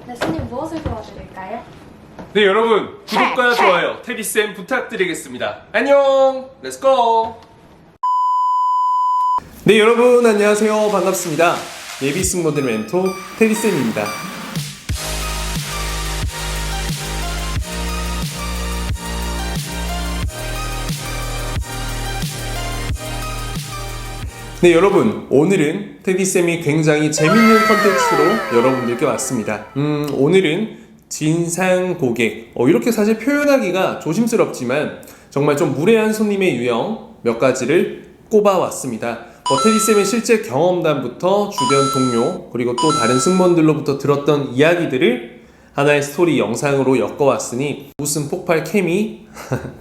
네, 손님 무엇을 도와드릴까요? 네, 여러분 구독과 좋아요 테디쌤 부탁드리겠습니다. 안녕, 렛츠고. 네, 여러분 안녕하세요, 반갑습니다. 예비 승모델 멘토 테디쌤입니다. 네, 여러분 오늘은 테디쌤이 굉장히 재밌는 컨텐츠로 여러분들께 왔습니다. 오늘은 진상 고객, 이렇게 사실 표현하기가 조심스럽지만 정말 좀 무례한 손님의 유형 몇 가지를 꼽아왔습니다. 테디쌤의 실제 경험담부터 주변 동료 그리고 또 다른 승무원들로부터 들었던 이야기들을 하나의 스토리 영상으로 엮어왔으니 웃음 폭발 케미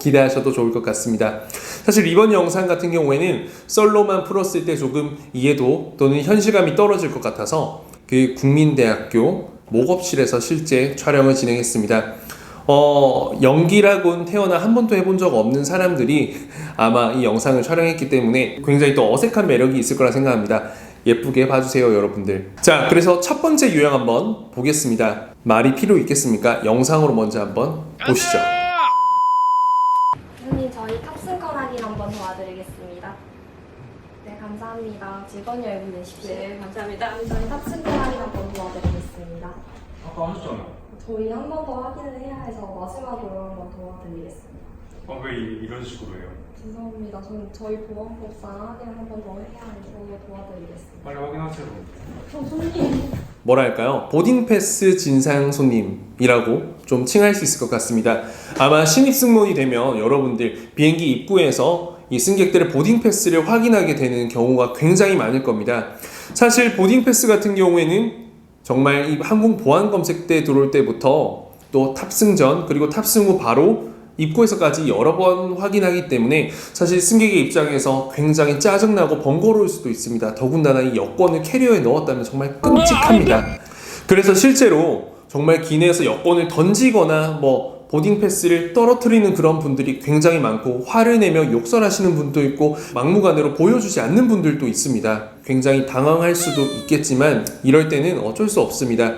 기대하셔도 좋을 것 같습니다. 사실 이번 영상 같은 경우에는 썰로만 풀었을 때 조금 이해도 또는 현실감이 떨어질 것 같아서 그 국민대학교 목업실에서 실제 촬영을 진행했습니다. 연기라고는 태어나 한 번도 해본 적 없는 사람들이 아마 이 영상을 촬영했기 때문에 굉장히 또 어색한 매력이 있을 거라 생각합니다. 예쁘게 봐주세요, 여러분들. 자, 그래서 첫 번째 유형 한번 보겠습니다. 말이 필요 있겠습니까? 영상으로 먼저 한번 보시죠. 손님, 저희 탑승권 확인 한번 도와드리겠습니다. 네, 감사합니다. 즐거운 여행 보내십시오. 네, 감사합니다. 저희 탑승권 확인 한번 도와드리겠습니다. 아까 하셨잖아요. 저희 한 번 더 확인을 해야 해서 마지막으로 한번 도와드리겠습니다. 왜 이런 식으로 해요? 죄송합니다. 저희 보안법상 확인을 한 번 더 해야 해서 도와드리겠습니다. 빨리 확인하세요. 손님. 뭐랄까요? 보딩패스 진상 손님이라고 좀 칭할 수 있을 것 같습니다. 아마 신입 승무원이 되면 여러분들 비행기 입구에서 이 승객들의 보딩패스를 확인하게 되는 경우가 굉장히 많을 겁니다. 사실 보딩패스 같은 경우에는 정말 이 항공 보안 검색 때 들어올 때부터 또 탑승 전 그리고 탑승 후 바로 입구에서까지 여러 번 확인하기 때문에 사실 승객의 입장에서 굉장히 짜증나고 번거로울 수도 있습니다. 더군다나 이 여권을 캐리어에 넣었다면 정말 끔찍합니다. 그래서 실제로 정말 기내에서 여권을 던지거나 보딩 패스를 떨어뜨리는 그런 분들이 굉장히 많고 화를 내며 욕설하시는 분도 있고 막무가내로 보여주지 않는 분들도 있습니다. 굉장히 당황할 수도 있겠지만 이럴 때는 어쩔 수 없습니다.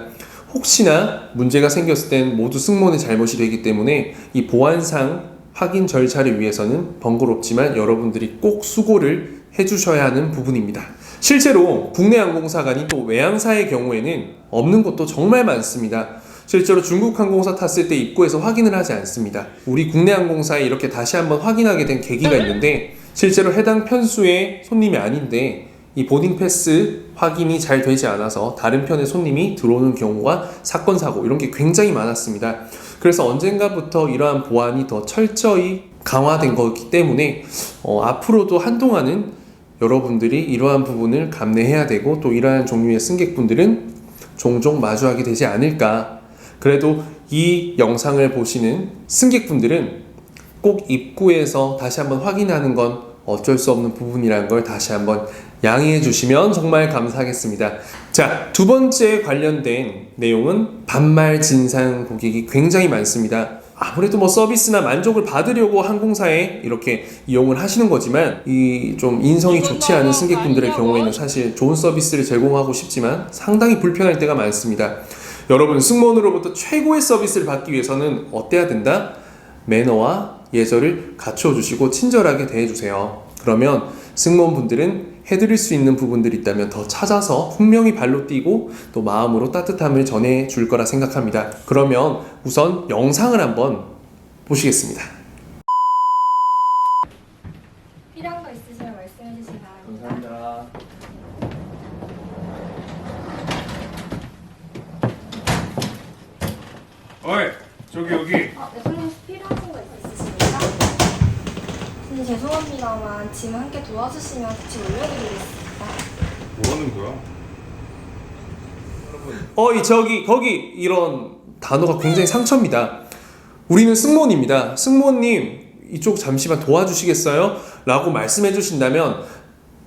혹시나 문제가 생겼을 땐 모두 승무원의 잘못이 되기 때문에 이 보안상 확인 절차를 위해서는 번거롭지만 여러분들이 꼭 수고를 해주셔야 하는 부분입니다. 실제로 국내 항공사가 또 외항사의 경우에는 없는 곳도 정말 많습니다. 실제로 중국 항공사 탔을 때 입구에서 확인을 하지 않습니다. 우리 국내 항공사에 이렇게 다시 한번 확인하게 된 계기가 있는데 실제로 해당 편수의 손님이 아닌데 이 보딩 패스 확인이 잘 되지 않아서 다른 편의 손님이 들어오는 경우가 사건, 사고 이런 게 굉장히 많았습니다. 그래서 언젠가부터 이러한 보안이 더 철저히 강화된 거기 때문에 앞으로도 한동안은 여러분들이 이러한 부분을 감내해야 되고 또 이러한 종류의 승객분들은 종종 마주하게 되지 않을까. 그래도 이 영상을 보시는 승객분들은 꼭 입구에서 다시 한번 확인하는 건 어쩔 수 없는 부분이라는 걸 다시 한번 양해해 주시면 정말 감사하겠습니다. 자, 두 번째 관련된 내용은 반말 진상 고객이 굉장히 많습니다. 아무래도 서비스나 만족을 받으려고 항공사에 이렇게 이용을 하시는 거지만 이 좀 인성이 좋지 않은 승객분들의 경우에는 사실 좋은 서비스를 제공하고 싶지만 상당히 불편할 때가 많습니다. 여러분, 승무원으로부터 최고의 서비스를 받기 위해서는 어때야 된다? 매너와 예절을 갖춰 주시고 친절하게 대해 주세요. 그러면 승무원분들은 해드릴 수 있는 부분들이 있다면 더 찾아서 분명히 발로 뛰고 또 마음으로 따뜻함을 전해줄 거라 생각합니다. 그러면 우선 영상을 한번 보시겠습니다. 필요한 거 있으시면 말씀해 주시기 바랍니다. 감사합니다. 어이, 저기 여기. 네, 손님 필요하신 거 있으십니까? 손님 죄송합니다만 짐 함께 도와주시면 같이 올려드리겠습니다. 뭐 하는 거야? 거기 이런 단어가 굉장히 상처입니다. 우리는 승무원입니다. 승무원님 이쪽 잠시만 도와주시겠어요? 라고 말씀해 주신다면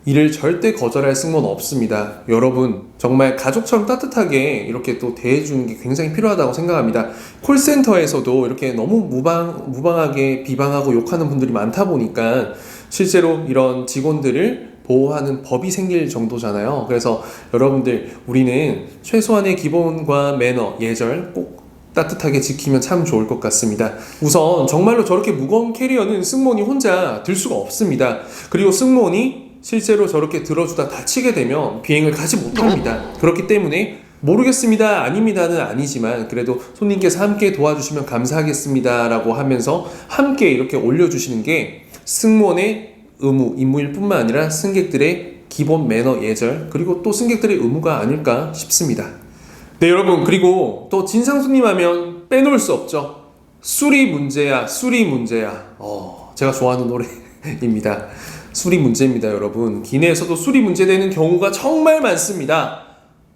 이를 절대 거절할 승무원 없습니다. 여러분 정말 가족처럼 따뜻하게 이렇게 또 대해주는 게 굉장히 필요하다고 생각합니다. 콜센터에서도 이렇게 너무 무방하게 비방하고 욕하는 분들이 많다 보니까 실제로 이런 직원들을 보호하는 법이 생길 정도잖아요. 그래서 여러분들 우리는 최소한의 기본과 매너, 예절 꼭 따뜻하게 지키면 참 좋을 것 같습니다. 우선 정말로 저렇게 무거운 캐리어는 승무원이 혼자 들 수가 없습니다. 그리고 승무원이 실제로 저렇게 들어주다 다치게 되면 비행을 가지 못합니다. 그렇기 때문에 모르겠습니다, 아닙니다는 아니지만 그래도 손님께서 함께 도와주시면 감사하겠습니다 라고 하면서 함께 이렇게 올려주시는 게 승무원의 의무, 임무일 뿐만 아니라 승객들의 기본 매너, 예절 그리고 또 승객들의 의무가 아닐까 싶습니다. 네 여러분, 그리고 또 진상손님 하면 빼놓을 수 없죠. 술이 문제야, 술이 문제야. 제가 좋아하는 노래입니다. 술이 문제입니다. 여러분, 기내에서도 술이 문제되는 경우가 정말 많습니다.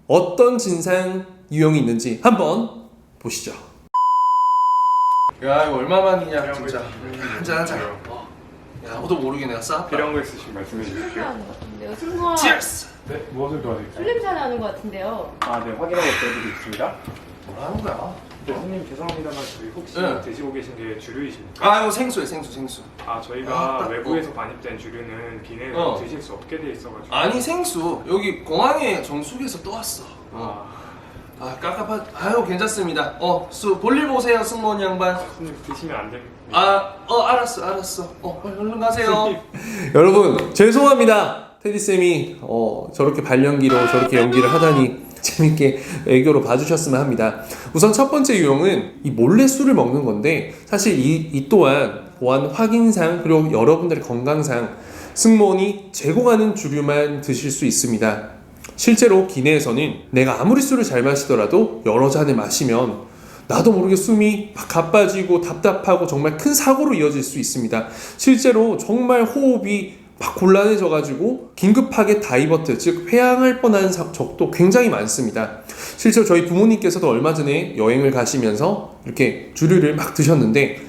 어떤 진상 유형이 있는지 한번 보시죠. 야, 이거 얼마만이냐 진짜. 한잔 하자. 야, 너도 모르게 내가 싸. 필요한 거 있으시면 말씀해 술 주십시오. 하는 것 같은데요. 승무원 Cheers! 네, 무엇을 도와드릴까요? 술 냄새 나는 것 같은데요. 아, 네, 확인하고 보여드리겠습니다. 뭐 하는 거야? 네, 손님 죄송합니다만 저희 혹시 네. 드시고 계신 게 주류이십니까? 아, 이거 생수예요, 생수. 아, 저희가 아, 외부에서 반입된 주류는 기내에 어. 드실 수 없게 돼 있어가지고. 아니, 생수. 여기 공항에 정수기에서 또 왔어. 깝깝하. 아유, 괜찮습니다. 볼일 보세요, 승무원 양반. 손님 드시면 안 됩니다. 알았어. 얼른 가세요. 여러분, 죄송합니다. 테디쌤이 저렇게 발연기로 저렇게 연기를 하다니 재밌게 애교로 봐주셨으면 합니다. 우선 첫 번째 유형은 이 몰래 술을 먹는 건데, 사실 이 또한 보안 확인상 그리고 여러분들의 건강상 승무원이 제공하는 주류만 드실 수 있습니다. 실제로 기내에서는 내가 아무리 술을 잘 마시더라도 여러 잔을 마시면 나도 모르게 숨이 막 가빠지고 답답하고 정말 큰 사고로 이어질 수 있습니다. 실제로 정말 호흡이 막 곤란해져가지고 긴급하게 다이버트, 즉 회항할 뻔한 적도 굉장히 많습니다. 실제로 저희 부모님께서도 얼마 전에 여행을 가시면서 이렇게 주류를 막 드셨는데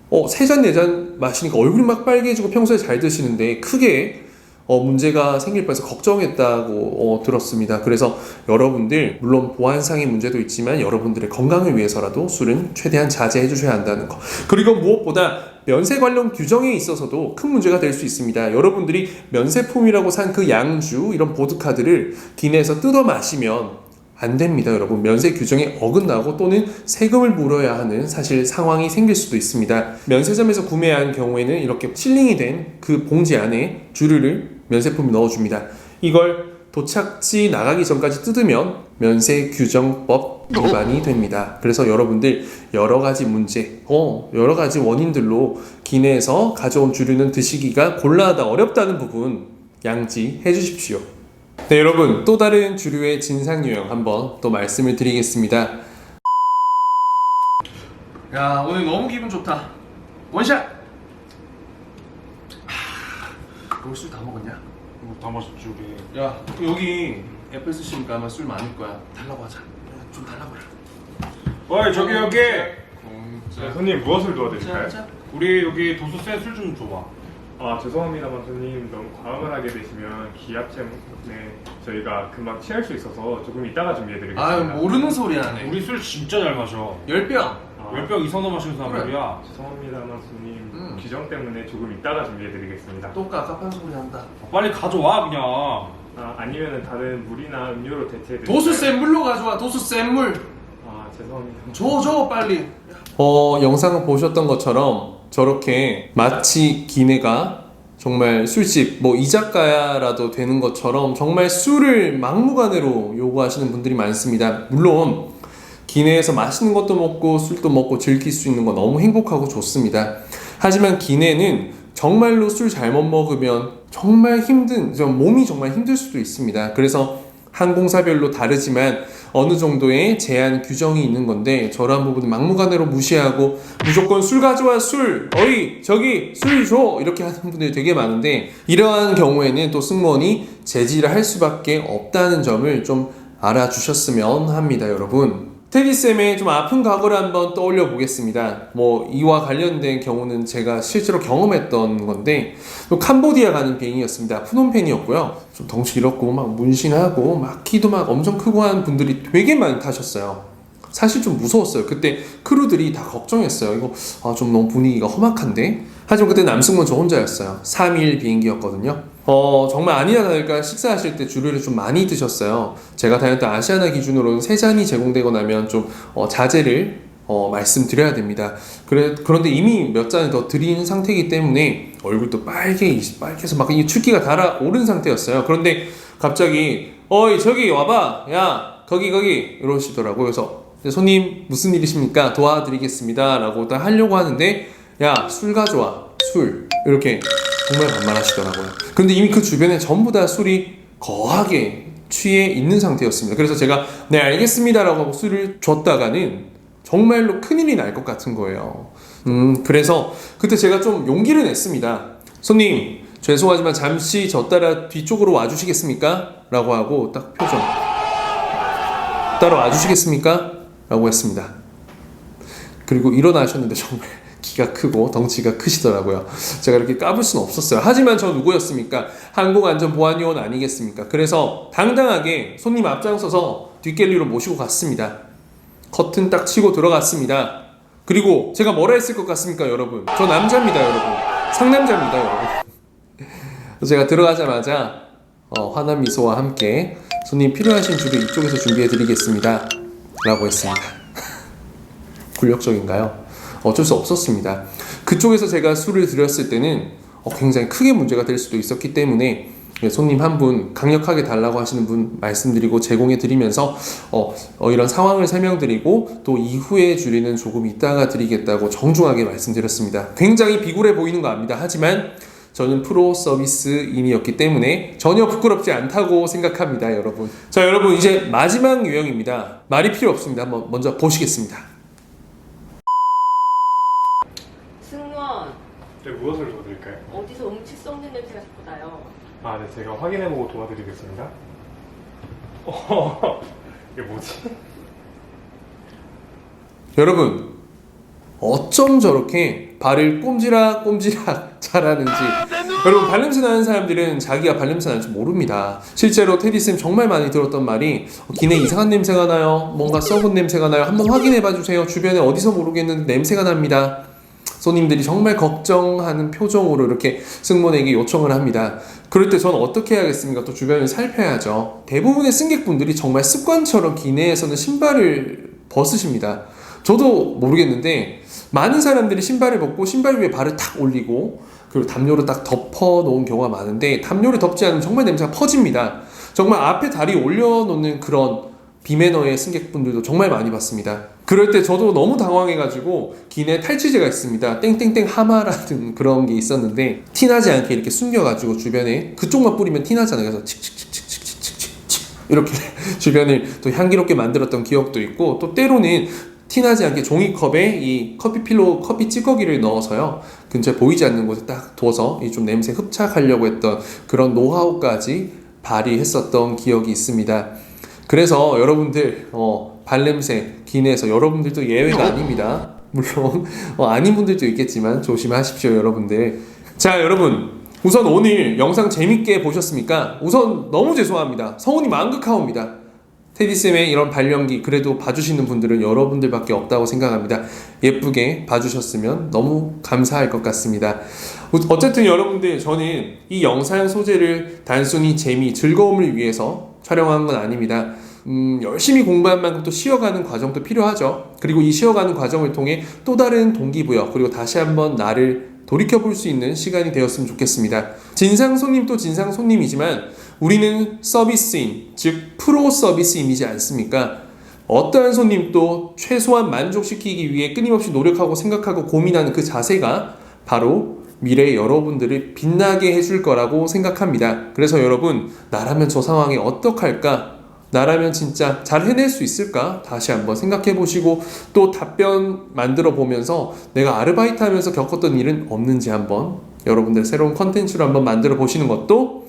3잔 4잔 마시니까 얼굴이 막 빨개지고 평소에 잘 드시는데 크게 문제가 생길 뻔해서 걱정했다고 들었습니다. 그래서 여러분들 물론 보안상의 문제도 있지만 여러분들의 건강을 위해서라도 술은 최대한 자제해 주셔야 한다는 거. 그리고 무엇보다 면세 관련 규정에 있어서도 큰 문제가 될 수 있습니다. 여러분들이 면세품이라고 산 그 양주, 이런 보드카드를 기내에서 뜯어 마시면 안 됩니다. 여러분, 면세 규정에 어긋나고 또는 세금을 물어야 하는 사실 상황이 생길 수도 있습니다. 면세점에서 구매한 경우에는 이렇게 실링이 된 그 봉지 안에 주류를 면세품 넣어줍니다. 이걸 도착지 나가기 전까지 뜯으면 면세 규정법 위반이 됩니다. 그래서 여러분들 여러 가지 문제, 여러 가지 원인들로 기내에서 가져온 주류는 드시기가 곤란하다, 어렵다는 부분 양지해 주십시오. 네, 여러분, 또 다른 주류의 진상 유형 한번 또 말씀을 드리겠습니다. 야, 오늘 너무 기분 좋다. 원샷. 여기 술 다 먹었냐? 다 마셨죠, 우리. 야, 여기 애플 쓰시니까 아마 술 많을 거야. 달라고 하자. 좀 달라고 그래. 어이, 저기 여기. 네, 자, 손님 무엇을 도와드릴까요? 자. 우리 여기 도수세 술 좀 줘봐. 아, 죄송합니다만 손님 너무 과음을 하게 되시면 기압 때문에 저희가 금방 취할 수 있어서 조금 이따가 준비해드리겠습니다. 아유, 모르는 소리 하네. 우리 술 진짜 잘 마셔. 10병. 아, 10병 이상 마시는 사람 그래. 말이야. 죄송합니다만 손님 규정 때문에 조금 이따가 준비해드리겠습니다. 또 깝깝한 소리 한다. 빨리 가져와 그냥. 아니면은 다른 물이나 음료로 대체해드릴까요? 도수 센 물로 가져와. 도수 센 물. 아, 죄송합니다. 줘 빨리. 영상을 보셨던 것처럼 저렇게 마치 기내가 정말 술집 이자카야라도 되는 것처럼 정말 술을 막무가내로 요구하시는 분들이 많습니다. 물론 기내에서 맛있는 것도 먹고 술도 먹고 즐길 수 있는 건 너무 행복하고 좋습니다. 하지만 기내는 정말로 술 잘못 먹으면 정말 몸이 정말 힘들 수도 있습니다. 그래서 항공사별로 다르지만 어느 정도의 제한 규정이 있는 건데 저러한 부분은 막무가내로 무시하고 무조건 술 가져와, 술! 어이! 저기! 술 줘! 이렇게 하는 분들이 되게 많은데 이러한 경우에는 또 승무원이 제지를 할 수밖에 없다는 점을 좀 알아주셨으면 합니다. 여러분, 테디쌤의 좀 아픈 과거를 한번 떠올려 보겠습니다. 이와 관련된 경우는 제가 실제로 경험했던 건데 또 캄보디아 가는 비행이었습니다. 프놈펜이었고요. 좀 덩치 길었고 막 문신하고 막 키도 막 엄청 크고 한 분들이 되게 많이 타셨어요. 사실 좀 무서웠어요. 그때 크루들이 다 걱정했어요. 이거 좀 너무 분위기가 험악한데? 하지만 그때 남승무원 저 혼자였어요. 3일 비행기였거든요. 정말 아니나 다를까 식사하실 때 주류를 좀 많이 드셨어요. 제가 다녔던 아시아나 기준으로는 3잔이 제공되고 나면 좀 자제를 말씀드려야 됩니다. 그런데 이미 몇 잔을 더 드린 상태이기 때문에 얼굴도 빨개서 막 이 춥기가 달아오른 상태였어요. 그런데 갑자기 어이 저기 와봐 야 거기 이러시더라고요. 그래서 손님 무슨 일이십니까? 도와드리겠습니다 라고 딱 하려고 하는데 야 술 가져와 술 이렇게 정말 반말하시더라고요. 근데 이미 그 주변에 전부 다 술이 거하게 취해 있는 상태였습니다. 그래서 제가 네 알겠습니다 라고 하고 술을 줬다가는 정말로 큰일이 날 것 같은 거예요. 그래서 그때 제가 좀 용기를 냈습니다. 손님 죄송하지만 잠시 저 따라 뒤쪽으로 와주시겠습니까? 라고 하고 딱 표정 따라 와주시겠습니까? 라고 했습니다. 그리고 일어나셨는데 정말 키가 크고 덩치가 크시더라고요. 제가 이렇게 까불 수는 없었어요. 하지만 저 누구였습니까? 항공안전보안요원 아니겠습니까? 그래서 당당하게 손님 앞장서서 뒷갤리로 모시고 갔습니다. 커튼 딱 치고 들어갔습니다. 그리고 제가 뭐라 했을 것 같습니까, 여러분? 저 남자입니다, 여러분. 상남자입니다, 여러분. 제가 들어가자마자 환한 미소와 함께 손님 필요하신 주류 이쪽에서 준비해드리겠습니다 라고 했습니다. 굴욕적인가요? 어쩔 수 없었습니다. 그쪽에서 제가 술을 드렸을 때는 굉장히 크게 문제가 될 수도 있었기 때문에 손님 한 분 강력하게 달라고 하시는 분 말씀드리고 제공해 드리면서 이런 상황을 설명드리고 또 이후에 주리는 조금 이따가 드리겠다고 정중하게 말씀드렸습니다. 굉장히 비굴해 보이는 거 압니다. 하지만 저는 프로 서비스인이었기 때문에 전혀 부끄럽지 않다고 생각합니다, 여러분. 자, 여러분 이제 마지막 유형입니다. 말이 필요 없습니다. 한번 먼저 보시겠습니다. 승무원, 네, 무엇을 도와드릴까요? 어디서 음식 썩는 냄새가 자꾸 나요. 아, 네, 제가 확인해보고 도와드리겠습니다. 이게 뭐지? 여러분 어쩜 저렇게 발을 꼼지락 잘하는지. 여러분 발냄새 나는 사람들은 자기가 발냄새 나는지 모릅니다. 실제로 테디쌤 정말 많이 들었던 말이 기내 이상한 냄새가 나요, 뭔가 썩은 냄새가 나요, 한번 확인해봐 주세요, 주변에 어디서 모르겠는데 냄새가 납니다. 손님들이 정말 걱정하는 표정으로 이렇게 승무원에게 요청을 합니다. 그럴 때 저는 어떻게 해야겠습니까? 또 주변을 살펴야죠. 대부분의 승객분들이 정말 습관처럼 기내에서는 신발을 벗으십니다. 저도 모르겠는데 많은 사람들이 신발을 벗고 신발 위에 발을 탁 올리고 그리고 담요로 딱 덮어 놓은 경우가 많은데 담요를 덮지 않으면 정말 냄새가 퍼집니다. 정말 앞에 다리 올려놓는 그런 비매너의 승객분들도 정말 많이 봤습니다. 그럴 때 저도 너무 당황해가지고 기내 탈취제가 있습니다. 땡땡땡 하마라는 그런 게 있었는데 티나지 않게 이렇게 숨겨가지고 주변에 그쪽만 뿌리면 티나잖아요. 그래서 칙칙칙칙칙칙칙 이렇게 주변을 또 향기롭게 만들었던 기억도 있고, 또 때로는 티나지 않게 종이컵에 이 커피 찌꺼기를 넣어서요 근처에 보이지 않는 곳에 딱 둬서 이 좀 냄새 흡착하려고 했던 그런 노하우까지 발휘했었던 기억이 있습니다. 그래서 여러분들 발냄새 기내에서 여러분들도 예외가 아닙니다. 물론 아닌 분들도 있겠지만 조심하십시오, 여러분들. 자, 여러분 우선 오늘 영상 재밌게 보셨습니까? 우선 너무 죄송합니다. 성운이 만극하옵니다. 테디쌤의 이런 발연기 그래도 봐주시는 분들은 여러분들밖에 없다고 생각합니다. 예쁘게 봐주셨으면 너무 감사할 것 같습니다. 어쨌든 여러분들, 저는 이 영상 소재를 단순히 재미, 즐거움을 위해서 촬영한 건 아닙니다. 열심히 공부한 만큼 또 쉬어가는 과정도 필요하죠. 그리고 이 쉬어가는 과정을 통해 또 다른 동기부여, 그리고 다시 한번 나를 돌이켜볼 수 있는 시간이 되었으면 좋겠습니다. 진상 손님도 진상 손님이지만 우리는 서비스인, 즉 프로 서비스인이지 않습니까? 어떠한 손님도 최소한 만족시키기 위해 끊임없이 노력하고 생각하고 고민하는 그 자세가 바로 미래의 여러분들을 빛나게 해줄 거라고 생각합니다. 그래서 여러분, 나라면 저 상황에 어떡할까? 나라면 진짜 잘 해낼 수 있을까? 다시 한번 생각해 보시고 또 답변 만들어 보면서 내가 아르바이트 하면서 겪었던 일은 없는지 한번 여러분들 새로운 컨텐츠로 한번 만들어 보시는 것도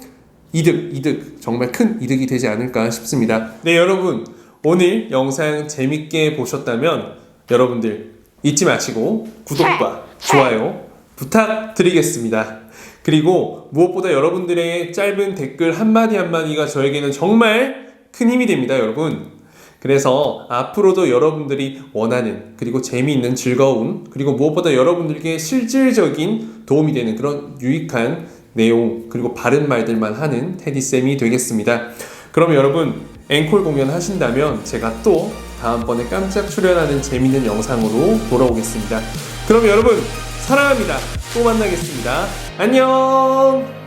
이득, 정말 큰 이득이 되지 않을까 싶습니다. 네, 여러분 오늘 영상 재밌게 보셨다면 여러분들 잊지 마시고 구독과 좋아요 부탁드리겠습니다. 그리고 무엇보다 여러분들의 짧은 댓글 한마디가 저에게는 정말 큰 힘이 됩니다, 여러분. 그래서 앞으로도 여러분들이 원하는, 그리고 재미있는, 즐거운, 그리고 무엇보다 여러분들께 실질적인 도움이 되는 그런 유익한 내용 그리고 바른 말들만 하는 테디쌤이 되겠습니다. 그럼 여러분 앵콜 공연 하신다면 제가 또 다음번에 깜짝 출연하는 재밌는 영상으로 돌아오겠습니다. 그럼 여러분 사랑합니다. 또 만나겠습니다. 안녕.